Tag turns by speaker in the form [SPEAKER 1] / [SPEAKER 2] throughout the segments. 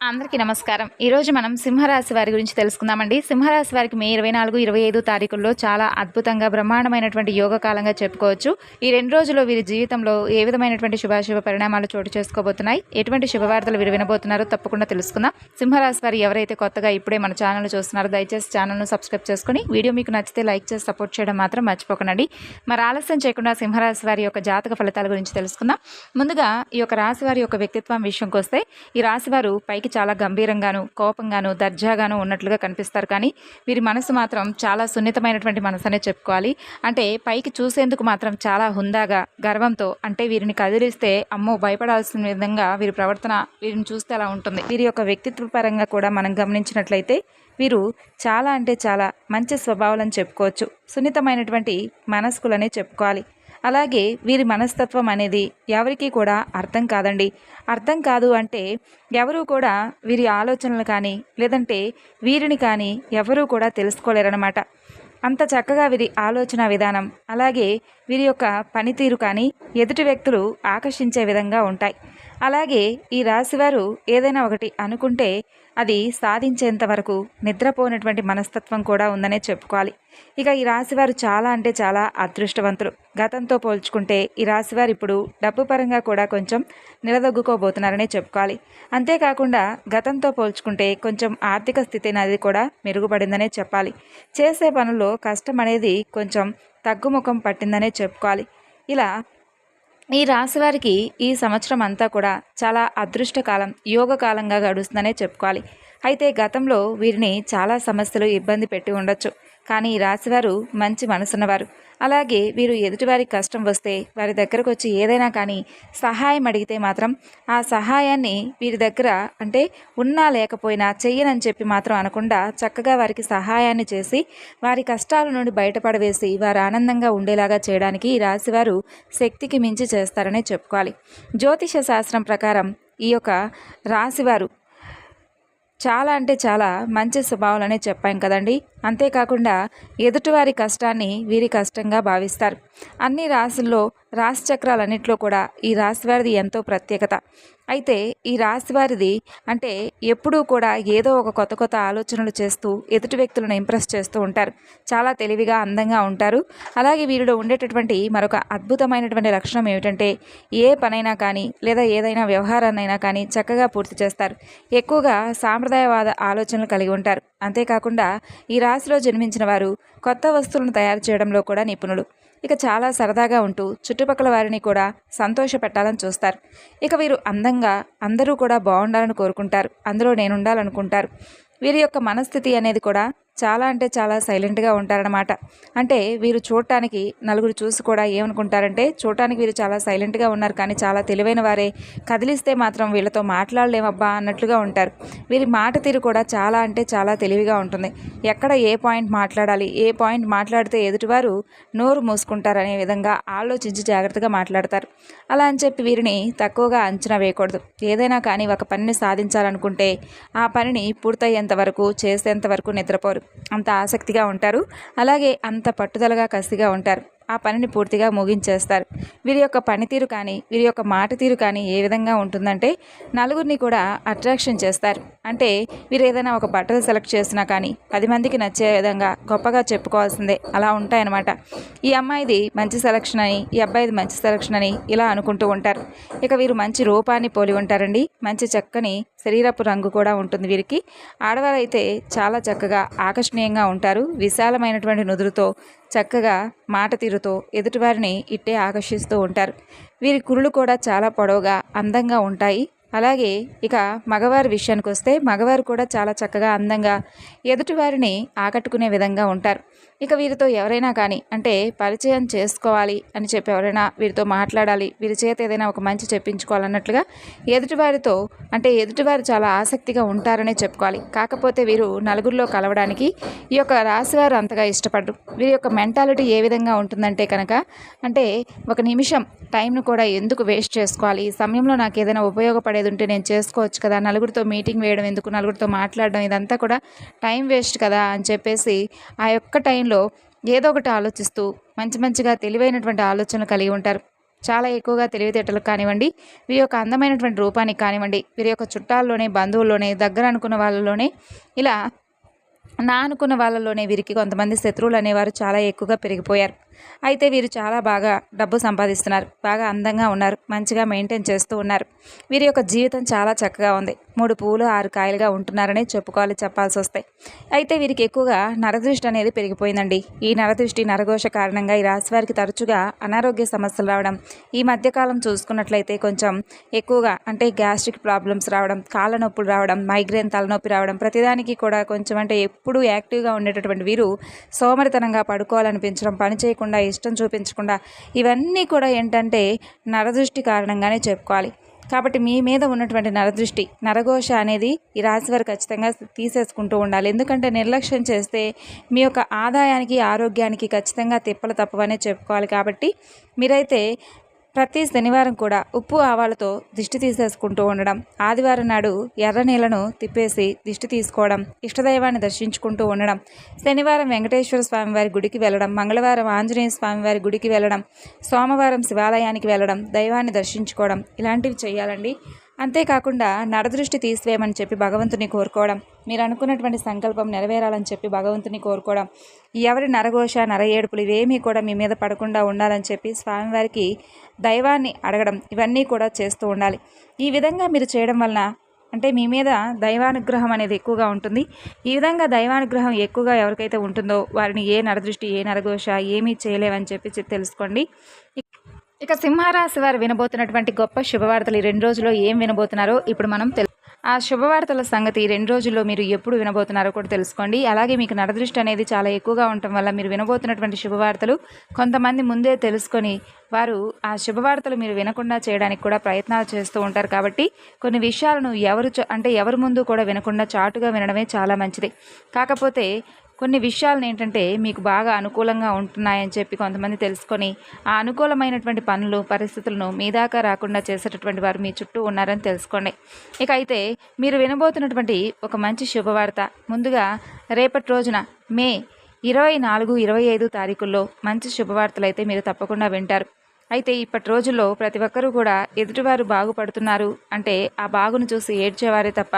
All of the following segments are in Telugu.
[SPEAKER 1] అందరికీ నమస్కారం. ఈరోజు మనం సింహరాశి వారి గురించి తెలుసుకుందామండి. సింహరాశి వారికి మే 24, 25 తారీఖుల్లో చాలా అద్భుతంగా బ్రహ్మాండమైనటువంటి యోగ కాలంగా చెప్పుకోవచ్చు. ఈ 2 రోజుల్లో వీరి జీవితంలో ఏ విధమైనటువంటి శుభాశుభ పరిణామాలు చోటు చేసుకోబోతున్నాయి, ఎటువంటి శుభవార్తలు వీరు వినబోతున్నారో తప్పకుండా తెలుసుకుందాం. సింహరాశి వారు ఎవరైతే కొత్తగా ఇప్పుడే మన ఛానల్ చూస్తున్నారో దయచేసి ఛానల్ను సబ్స్క్రైబ్ చేసుకుని వీడియో మీకు నచ్చితే లైక్ చేసి సపోర్ట్ చేయడం మాత్రం మర్చిపోకండి. మరి ఆలస్యం చేయకుండా సింహరాశి వారి యొక్క జాతక ఫలితాల గురించి తెలుసుకుందాం. ముందుగా ఈ యొక్క రాశి వారి యొక్క వ్యక్తిత్వం విషయంకి వస్తే ఈ రాశి వారు పైకి చాలా గంభీరంగాను, కోపంగాను, దర్జాగాను ఉన్నట్లుగా కనిపిస్తారు. కానీ వీరి మనసు మాత్రం చాలా సున్నితమైనటువంటి మనసు అనే చెప్పుకోవాలి. అంటే పైకి చూసేందుకు మాత్రం చాలా హుందాగా, గర్వంతో, అంటే వీరిని కదిలిస్తే అమ్మో భయపడాల్సిన విధంగా వీరి ప్రవర్తన వీరిని చూస్తే అలా ఉంటుంది. వీరి యొక్క వ్యక్తిత్వ పరంగా కూడా మనం గమనించినట్లయితే వీరు చాలా అంటే చాలా మంచి స్వభావాలని చెప్పుకోవచ్చు. సున్నితమైనటువంటి మనస్కులనే చెప్పుకోవాలి. అలాగే వీరి మనస్తత్వం అనేది ఎవరికీ కూడా అర్థం కాదండి. అర్థం కాదు అంటే ఎవరూ కూడా వీరి ఆలోచనలు కానీ లేదంటే వీరిని కానీ ఎవరూ కూడా తెలుసుకోలేరన్నమాట. అంత చక్కగా వీరి ఆలోచన విధానం, అలాగే వీరి యొక్క పనితీరు కానీ ఎదుటి వ్యక్తులు ఆకర్షించే విధంగా ఉంటాయి. అలాగే ఈ రాశివారు ఏదైనా ఒకటి అనుకుంటే అది సాధించేంత వరకు నిద్రపోయినటువంటి మనస్తత్వం కూడా ఉందనే చెప్పుకోవాలి. ఇక ఈ రాశివారు చాలా అంటే చాలా అదృష్టవంతులు. గతంతో పోల్చుకుంటే ఈ రాశివారు ఇప్పుడు డబ్బు పరంగా కూడా కొంచెం నిలదొగ్గుకోబోతున్నారనే చెప్పుకోవాలి. అంతేకాకుండా గతంతో పోల్చుకుంటే కొంచెం ఆర్థిక స్థితి అనేది కూడా మెరుగుపడిందనే చెప్పాలి. చేసే పనుల్లో కష్టం అనేది కొంచెం తగ్గుముఖం పట్టిందనే చెప్పుకోవాలి. ఇలా ఈ రాశివారికి ఈ సంవత్సరం అంతా కూడా చాలా అదృష్టకాలం, యోగకాలంగా గడుస్తుందనే చెప్పుకోవాలి. అయితే గతంలో వీరిని చాలా సమస్యలు ఇబ్బంది పెట్టి ఉండొచ్చు. కానీ ఈ రాశివారు మంచి మనసున్నవారు. అలాగే వీరు ఎదుటివారికి కష్టం వస్తే వారి దగ్గరకు వచ్చి ఏదైనా కానీ సహాయం అడిగితే మాత్రం ఆ సహాయాన్ని వీరి దగ్గర అంటే ఉన్నా లేకపోయినా చెయ్యనని చెప్పి మాత్రం అనకుండా చక్కగా వారికి సహాయాన్ని చేసి వారి కష్టాల నుండి బయటపడవేసి వారు ఆనందంగా ఉండేలాగా చేయడానికి ఈ రాశివారు శక్తికి మించి చేస్తారనే చెప్పుకోవాలి. జ్యోతిష శాస్త్రం ప్రకారం ఈ యొక్క రాశివారు చాలా అంటే చాలా మంచి స్వభావాలనే చెప్పాం కదండి. అంతేకాకుండా ఎదుటివారి కష్టాన్ని వీరి కష్టంగా భావిస్తారు. అన్ని రాశుల్లో రాశి చక్రాలన్నింటిలో కూడా ఈ రాశివారిది ఎంతో ప్రత్యేకత. అయితే ఈ రాశివారిది అంటే ఎప్పుడూ కూడా ఏదో ఒక కొత్త కొత్త ఆలోచనలు చేస్తూ ఎదుటి వ్యక్తులను ఇంప్రెస్ చేస్తూ ఉంటారు. చాలా తెలివిగా, అందంగా ఉంటారు. అలాగే వీరిలో ఉండేటటువంటి మరొక అద్భుతమైనటువంటి లక్షణం ఏమిటంటే ఏ పనైనా కానీ లేదా ఏదైనా వ్యవహారాన్నైనా కానీ చక్కగా పూర్తి చేస్తారు. ఎక్కువగా సాంప్రదాయవాద ఆలోచనలు కలిగి ఉంటారు. అంతేకాకుండా ఈ రాశిలో జన్మించిన వారు కొత్త వస్తువులను తయారు చేయడంలో కూడా నిపుణులు. ఇక చాలా సరదాగా ఉంటూ చుట్టుపక్కల వారిని కూడా సంతోషపెట్టాలని చూస్తారు. ఇక వీరు అందంగా అందరూ కూడా బాగుండాలని కోరుకుంటారు. అందులో నేను ఉండాలనుకుంటారు. వీరి యొక్క మనస్థితి అనేది కూడా చాలా అంటే చాలా సైలెంట్గా ఉంటారన్నమాట. అంటే వీరు చూడటానికి నలుగురు చూసి కూడా ఏమనుకుంటారంటే చూడటానికి వీరు చాలా సైలెంట్గా ఉన్నారు కానీ చాలా తెలివైన వారే, కదిలిస్తే మాత్రం వీళ్ళతో మాట్లాడలేమబ్బా అన్నట్లుగా ఉంటారు. వీరి మాట తీరు కూడా చాలా అంటే చాలా తెలివిగా ఉంటుంది. ఎక్కడ ఏ పాయింట్ మాట్లాడాలి, ఏ పాయింట్ మాట్లాడితే ఎదుటివారు నోరు మూసుకుంటారనే విధంగా ఆలోచించి జాగ్రత్తగా మాట్లాడతారు. అలా అని చెప్పి వీరిని తక్కువగా అంచనా వేయకూడదు. ఏదైనా కానీ ఒక పనిని సాధించాలనుకుంటే ఆ పనిని పూర్తయ్యేంత వరకు చేసేంత వరకు నిద్రపోరు. అంత ఆసక్తిగా ఉంటారు. అలాగే అంత పట్టుదలగా కసిగా ఉంటారు. ఆ పనిని పూర్తిగా ముగించేస్తారు. వీరి యొక్క పనితీరు కానీ వీరి యొక్క మాట తీరు కానీ ఏ విధంగా ఉంటుందంటే నలుగురిని కూడా అట్రాక్షన్ చేస్తారు. అంటే వీరు ఏదైనా ఒక బట్టలు సెలెక్ట్ చేసినా కానీ 10 మందికి నచ్చే విధంగా గొప్పగా చెప్పుకోవాల్సిందే అలా ఉంటాయన్నమాట. ఈ అమ్మాయిది మంచి సెలక్షన్ అని, ఈ అబ్బాయిది మంచి సెలక్షన్ అని ఇలా అనుకుంటూ ఉంటారు. ఇక వీరు మంచి రూపాన్ని పోలి ఉంటారండి. మంచి చక్కని శరీరపు రంగు కూడా ఉంటుంది వీరికి. ఆడవారైతే చాలా చక్కగా ఆకర్షణీయంగా ఉంటారు. విశాలమైనటువంటి నుదురుతో చక్కగా మాట తీరుతో ఎదుటివారిని ఇట్టే ఆకర్షిస్తూ ఉంటారు. వీరి కురులు కూడా చాలా పొడవుగా అందంగా ఉంటాయి. అలాగే ఇక మగవారి విషయానికి వస్తే మగవారు కూడా చాలా చక్కగా అందంగా ఎదుటివారిని ఆకట్టుకునే విధంగా ఉంటారు. ఇక వీరితో ఎవరైనా కానీ అంటే పరిచయం చేసుకోవాలి అని చెప్పి ఎవరైనా వీరితో మాట్లాడాలి, వీరి చేత ఏదైనా ఒక మంచి చెప్పించుకోవాలన్నట్లుగా ఎదుటివారితో అంటే ఎదుటివారు చాలా ఆసక్తిగా ఉంటారనే చెప్పుకోవాలి. కాకపోతే వీరు నలుగురిలో కలవడానికి ఈ యొక్క రాశివారు అంతగా ఇష్టపడరు. వీరి యొక్క మెంటాలిటీ ఏ విధంగా ఉంటుందంటే కనుక అంటే ఒక నిమిషం టైంను కూడా ఎందుకు వేస్ట్ చేసుకోవాలి, ఈ సమయంలో నాకు ఏదైనా ఉపయోగపడేది ఉంటే నేను చేసుకోవచ్చు కదా, నలుగురితో మీటింగ్ వేయడం ఎందుకు, నలుగురితో మాట్లాడడం ఇదంతా కూడా టైం వేస్ట్ కదా అని చెప్పేసి ఆ యొక్క టైంలో ఏదో ఒకటి ఆలోచిస్తూ మంచిగా తెలివైనటువంటి ఆలోచనలు కలిగి ఉంటారు. చాలా ఎక్కువగా తెలివితేటలకు కానివ్వండి, వీరి యొక్క అందమైనటువంటి రూపానికి కానివ్వండి, వీరి యొక్క చుట్టాల్లోనే, బంధువుల్లోనే, దగ్గర అనుకున్న వాళ్ళలోనే, ఇలా నా అనుకున్న వాళ్ళలోనే వీరికి కొంతమంది శత్రువులు అనేవారు చాలా ఎక్కువగా పెరిగిపోయారు. అయితే వీరు చాలా బాగా డబ్బు సంపాదిస్తున్నారు, బాగా అందంగా ఉన్నారు, మంచిగా మెయింటైన్ చేస్తూ ఉన్నారు. వీరి యొక్క జీవితం చాలా చక్కగా ఉంది. 3 పువ్వులు 6 కాయలుగా ఉంటున్నారనే చెప్పాల్సి వస్తాయి. అయితే వీరికి ఎక్కువగా నరదృష్టి అనేది పెరిగిపోయిందండి. ఈ నరదృష్టి, నరఘోష కారణంగా ఈ రాశి వారికి తరచుగా అనారోగ్య సమస్యలు రావడం, ఈ మధ్యకాలం చూసుకున్నట్లయితే కొంచెం ఎక్కువగా అంటే గ్యాస్ట్రిక్ ప్రాబ్లమ్స్ రావడం, కాళ్ళ నొప్పులు రావడం, మైగ్రేన్ తలనొప్పి రావడం, ప్రతిదానికి కూడా కొంచెం అంటే ఎప్పుడూ యాక్టివ్గా ఉండేటటువంటి వీరు సోమరితనంగా పడుకోవాలనిపించడం, పని చేయకుండా, ఇష్టం చూపించకుండా, ఇవన్నీ కూడా ఏంటంటే నరదృష్టి కారణంగానే చెప్పుకోవాలి. కాబట్టి మీ మీద ఉన్నటువంటి నరదృష్టి, నరఘోష అనేది ఈ రాశి వారు ఖచ్చితంగా తీసేసుకుంటూ ఉండాలి. ఎందుకంటే నిర్లక్ష్యం చేస్తే మీ యొక్క ఆదాయానికి, ఆరోగ్యానికి ఖచ్చితంగా తిప్పలు తప్పవనే చెప్పుకోవాలి. కాబట్టి మీరైతే ప్రతి శనివారం కూడా ఉప్పు ఆవాలతో దిష్టి తీసేసుకుంటూ ఉండడం, ఆదివారం నాడు ఎర్ర నీళ్లను తిప్పేసి దిష్టి తీసుకోవడం, ఇష్టదైవాన్ని దర్శించుకుంటూ ఉండడం, శనివారం వెంకటేశ్వర స్వామివారి గుడికి వెళ్ళడం, మంగళవారం ఆంజనేయ స్వామివారి గుడికి వెళ్ళడం, సోమవారం శివాలయానికి వెళ్ళడం, దైవాన్ని దర్శించుకోవడం, ఇలాంటివి చేయాలండి. అంతేకాకుండా నరదృష్టి తీసివేయమని చెప్పి భగవంతుని కోరుకోవడం, మీరు అనుకున్నటువంటి సంకల్పం నెరవేరాలని చెప్పి భగవంతుని కోరుకోవడం, ఎవరి నరఘోష, నరఏడుపులు ఇవేమీ కూడా మీ మీద పడకుండా ఉండాలని చెప్పి స్వామివారికి దైవాన్ని అడగడం, ఇవన్నీ కూడా చేస్తూ ఉండాలి. ఈ విధంగా మీరు చేయడం వలన అంటే మీ మీద దైవానుగ్రహం అనేది ఎక్కువగా ఉంటుంది. ఈ విధంగా దైవానుగ్రహం ఎక్కువగా ఎవరికైతే ఉంటుందో వారిని ఏ నరదృష్టి, ఏ నరఘోష ఏమీ చేయలేవని చెప్పి తెలుసుకోండి. ఇక సింహరాశి వారు వినబోతున్నటువంటి గొప్ప శుభవార్తలు ఈ 2 రోజుల్లో ఏం వినబోతున్నారో ఇప్పుడు మనం ఆ శుభవార్తల సంగతి 2 రోజుల్లో మీరు ఎప్పుడు వినబోతున్నారో కూడా తెలుసుకోండి. అలాగే మీకు నరదృష్టి అనేది చాలా ఎక్కువగా ఉండటం వల్ల మీరు వినబోతున్నటువంటి శుభవార్తలు కొంతమంది ముందే తెలుసుకొని వారు ఆ శుభవార్తలు మీరు వినకుండా చేయడానికి కూడా ప్రయత్నాలు చేస్తూ ఉంటారు. కాబట్టి కొన్ని విషయాలను ఎవరి ముందు కూడా వినకుండా చాటుగా వినడమే చాలా మంచిది. కాకపోతే కొన్ని విషయాలను ఏంటంటే మీకు బాగా అనుకూలంగా ఉంటున్నాయని చెప్పి కొంతమంది తెలుసుకొని ఆ అనుకూలమైనటువంటి పనులు, పరిస్థితులను మీ దాకా రాకుండా చేసేటటువంటి వారు మీ చుట్టూ ఉన్నారని తెలుసుకోండి. ఇక అయితే మీరు వినబోతున్నటువంటి ఒక మంచి శుభవార్త, ముందుగా రేపటి రోజున మే 24, 25 తారీఖుల్లో మంచి శుభవార్తలు అయితే మీరు తప్పకుండా వింటారు. అయితే ఇప్పటి రోజుల్లో ప్రతి ఒక్కరూ కూడా ఎదుటివారు బాగుపడుతున్నారు అంటే ఆ బాగును చూసి ఏడ్చేవారే తప్ప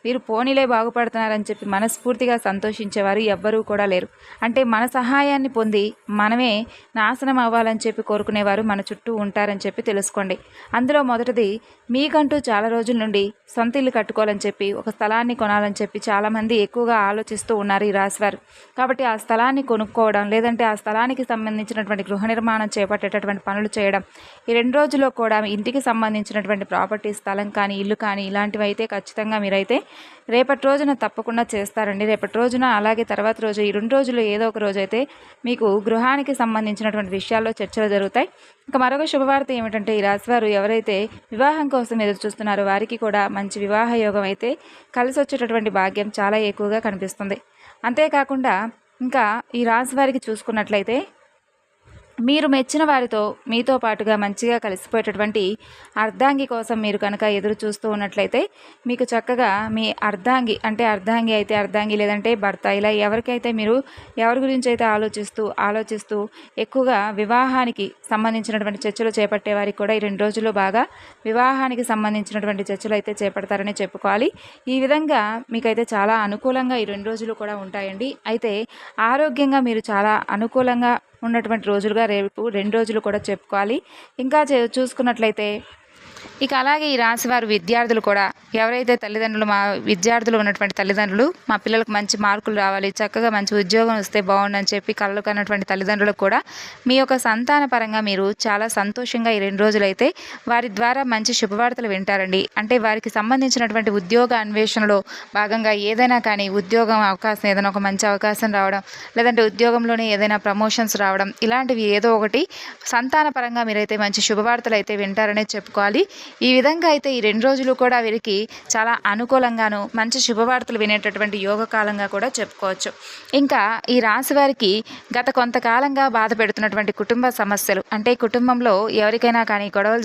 [SPEAKER 1] వీరు పోనీలే బాగుపడుతున్నారని చెప్పి మనస్ఫూర్తిగా సంతోషించేవారు ఎవ్వరూ కూడా లేరు. అంటే మన సహాయాన్ని పొంది మనమే నాశనం అవ్వాలని చెప్పి కోరుకునేవారు మన చుట్టూ ఉంటారని చెప్పి తెలుసుకోండి. అందులో మొదటిది, మీకంటూ చాలా రోజుల నుండి సొంత ఇల్లు కట్టుకోవాలని చెప్పి, ఒక స్థలాన్ని కొనాలని చెప్పి చాలామంది ఎక్కువగా ఆలోచిస్తూ ఉన్నారు ఈ రాశివారు. కాబట్టి ఆ స్థలాన్ని కొనుక్కోవడం, లేదంటే ఆ స్థలానికి సంబంధించినటువంటి గృహ నిర్మాణం చేపట్టేటటువంటి పనులు చేయడం, ఈ 2 రోజుల్లో కూడా ఇంటికి సంబంధించినటువంటి ప్రాపర్టీ, స్థలం కానీ, ఇల్లు కానీ ఇలాంటివి అయితే ఖచ్చితంగా మీరైతే రేపటి రోజున తప్పకుండా చేస్తారండి. రేపటి రోజున అలాగే తర్వాత రోజు, ఈ 2 రోజుల్లో ఏదో ఒక రోజు అయితే మీకు గృహానికి సంబంధించినటువంటి విషయాల్లో చర్చలు జరుగుతాయి. ఇక మరొక శుభవార్త ఏమిటంటే ఈ రాశివారు ఎవరైతే వివాహం కోసం ఎదురు చూస్తున్నారో వారికి కూడా మంచి వివాహ యోగం అయితే కలిసి వచ్చేటటువంటి భాగ్యం చాలా ఎక్కువగా కనిపిస్తుంది. అంతేకాకుండా ఇంకా ఈ రాశి వారికి చూసుకున్నట్లయితే మీరు మెచ్చిన వారితో మీతో పాటుగా మంచిగా కలిసిపోయేటటువంటి అర్ధాంగి కోసం మీరు కనుక ఎదురు చూస్తూ ఉన్నట్లయితే మీకు చక్కగా మీ అర్ధాంగి అయితే అర్ధాంగి, లేదంటే భర్త, ఇలా ఎవరికైతే మీరు ఎవరి గురించి అయితే ఆలోచిస్తూ ఎక్కువగా వివాహానికి సంబంధించినటువంటి చర్చలు చేపట్టే వారికి కూడా ఈ 2 రోజుల్లో బాగా వివాహానికి సంబంధించినటువంటి చర్చలు అయితే చేపడతారని చెప్పుకోవాలి. ఈ విధంగా మీకైతే చాలా అనుకూలంగా ఈ 2 రోజులు కూడా ఉంటాయండి. అయితే ఆరోగ్యంగా మీరు చాలా అనుకూలంగా ఉన్నటువంటి రోజులుగా రేపు 2 రోజులు కూడా చెప్పుకోవాలి. ఇంకా చూసుకున్నట్లయితే ఇక అలాగే ఈ రాశివారు విద్యార్థులు కూడా ఎవరైతే విద్యార్థులు ఉన్నటువంటి తల్లిదండ్రులు మా పిల్లలకు మంచి మార్కులు రావాలి, చక్కగా మంచి ఉద్యోగం వస్తే బాగుండని చెప్పి కళ్ళు కన్నటువంటి తల్లిదండ్రులకు కూడా మీ యొక్క సంతాన పరంగా మీరు చాలా సంతోషంగా ఈ 2 రోజులైతే వారి ద్వారా మంచి శుభవార్తలు వింటారండి. అంటే వారికి సంబంధించినటువంటి ఉద్యోగ అన్వేషణలో భాగంగా ఏదైనా కానీ ఉద్యోగం అవకాశం, ఏదైనా ఒక మంచి అవకాశం రావడం, లేదంటే ఉద్యోగంలోనే ఏదైనా ప్రమోషన్స్ రావడం, ఇలాంటివి ఏదో ఒకటి సంతాన పరంగా మీరైతే మంచి శుభవార్తలు అయితే వింటారనే చెప్పుకోవాలి. ఈ విధంగా అయితే ఈ 2 రోజులు కూడా వీరికి చాలా అనుకూలంగాను మంచి శుభవార్తలు వినేటటువంటి యోగకాలంగా కూడా చెప్పుకోవచ్చు. ఇంకా ఈ రాశి వారికి గత కొంతకాలంగా బాధ పెడుతున్నటువంటి కుటుంబ సమస్యలు, అంటే కుటుంబంలో ఎవరికైనా కానీ గొడవలు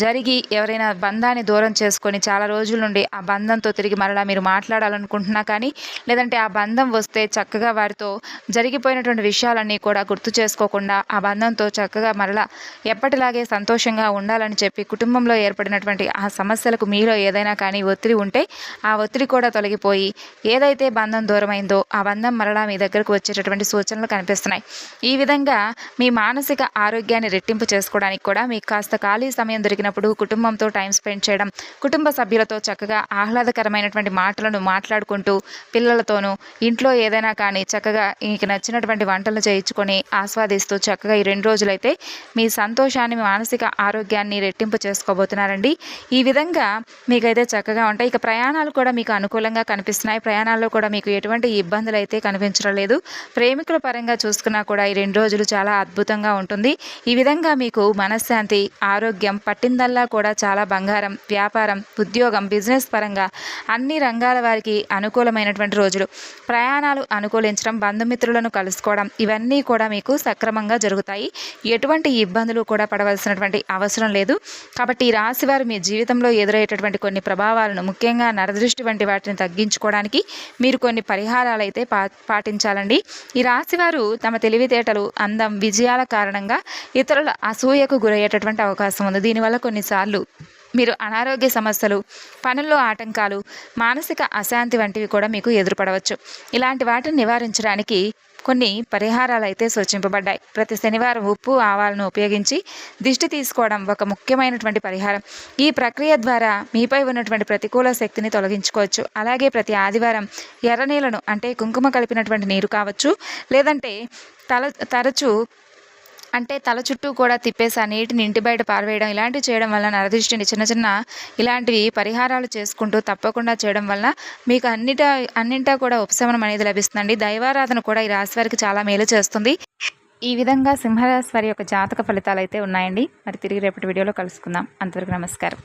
[SPEAKER 1] జరిగి ఎవరైనా బంధాన్ని దూరం చేసుకొని చాలా రోజుల నుండి ఆ బంధంతో తిరిగి మరలా మీరు మాట్లాడాలనుకుంటున్నా కానీ, లేదంటే ఆ బంధం వస్తే చక్కగా వారితో జరిగిపోయినటువంటి విషయాలన్నీ కూడా గుర్తు చేసుకోకుండా ఆ బంధంతో చక్కగా మరలా ఎప్పటిలాగే సంతోషంగా ఉండాలని చెప్పి కుటుంబంలో ఏర్పడినటువంటి ఆ సమస్యలకు మీలో ఏదైనా కానీ ఒత్తిడి ఉంటే ఆ ఒత్తిడి కూడా తొలగిపోయి ఏదైతే బంధం దూరమైందో ఆ బంధం మరలా మీ దగ్గరకు వచ్చేటటువంటి సూచనలు కనిపిస్తున్నాయి. ఈ విధంగా మీ మానసిక ఆరోగ్యాన్ని రెట్టింపు చేసుకోవడానికి కూడా మీకు కాస్త ఖాళీ సమయం దొరికినప్పుడు కుటుంబంతో టైం స్పెండ్ చేయడం, కుటుంబ సభ్యులతో చక్కగా ఆహ్లాదకరమైనటువంటి మాటలను మాట్లాడుకుంటూ పిల్లలతోనూ ఇంట్లో ఏదైనా కానీ చక్కగా మీకు నచ్చినటువంటి వంటలు చేయించుకొని ఆస్వాదిస్తూ చక్కగా ఈ 2 రోజులైతే మీ సంతోషాన్ని, మీ మానసిక ఆరోగ్యాన్ని రెట్టింపు చేసుకోబోతున్నారండి. ఈ విధంగా మీకైతే చక్కగా ఉంటాయి. ఇక ప్రయాణాలు కూడా మీకు అనుకూలంగా కనిపిస్తున్నాయి. ప్రయాణాల్లో కూడా మీకు ఎటువంటి ఇబ్బందులు అయితే కనిపించడం లేదు. ప్రేమికుల పరంగా చూసుకున్నా కూడా ఈ 2 రోజులు చాలా అద్భుతంగా ఉంటుంది. ఈ విధంగా మీకు మనశ్శాంతి, ఆరోగ్యం, పట్టిందల్లా కూడా చాలా బంగారం, వ్యాపారం, ఉద్యోగం, బిజినెస్ పరంగా అన్ని రంగాల వారికి అనుకూలమైనటువంటి రోజులు. ప్రయాణాలు అనుకూలించడం, బంధుమిత్రులను కలుసుకోవడం ఇవన్నీ కూడా మీకు సక్రమంగా జరుగుతాయి. ఎటువంటి ఇబ్బందులు కూడా పడవలసినటువంటి అవసరం లేదు. కాబట్టి ఈ రాశివారు మీ జీవితంలో ఎదురయ్యేటటువంటి కొన్ని ప్రభావాలను, ముఖ్యంగా నరదృష్టి వంటి వాటిని తగ్గించుకోవడానికి మీరు కొన్ని పరిహారాలు అయితే పాటించాలండి. ఈ రాశివారు తమ తెలివితేటలు, అందం, విజయాల కారణంగా ఇతరుల అసూయకు గురయ్యేటటువంటి అవకాశం ఉంది. దీనివల్ల కొన్నిసార్లు మీరు అనారోగ్య సమస్యలు, పనుల్లో ఆటంకాలు, మానసిక అశాంతి వంటివి కూడా మీకు ఎదురుపడవచ్చు. ఇలాంటి వాటిని నివారించడానికి కొన్ని పరిహారాలు అయితే సూచింపబడ్డాయి. ప్రతి శనివారం ఉప్పు, ఆవాలను ఉపయోగించి దిష్టి తీసుకోవడం ఒక ముఖ్యమైనటువంటి పరిహారం. ఈ ప్రక్రియ ద్వారా మీపై ఉన్నటువంటి ప్రతికూల శక్తిని తొలగించుకోవచ్చు. అలాగే ప్రతి ఆదివారం ఎర్ర నీళ్లను, అంటే కుంకుమ కలిపినటువంటి నీరు కావచ్చు, లేదంటే తల చుట్టూ కూడా తిప్పేసి ఆ నీటిని ఇంటి బయట పారవేయడం, ఇలాంటివి చేయడం వల్ల నరదృష్టిని చిన్న ఇలాంటివి పరిహారాలు చేసుకుంటూ తప్పకుండా చేయడం వల్ల మీకు అన్నింటా కూడా ఉపశమనం అనేది లభిస్తుందండి. దైవారాధన కూడా ఈ రాశి వారికి చాలా మేలు చేస్తుంది. ఈ విధంగా సింహరాశి వారి యొక్క జాతక ఫలితాలు అయితే ఉన్నాయండి. మరి తిరిగి రేపటి వీడియోలో కలుసుకుందాం. అంతవరకు నమస్కారం.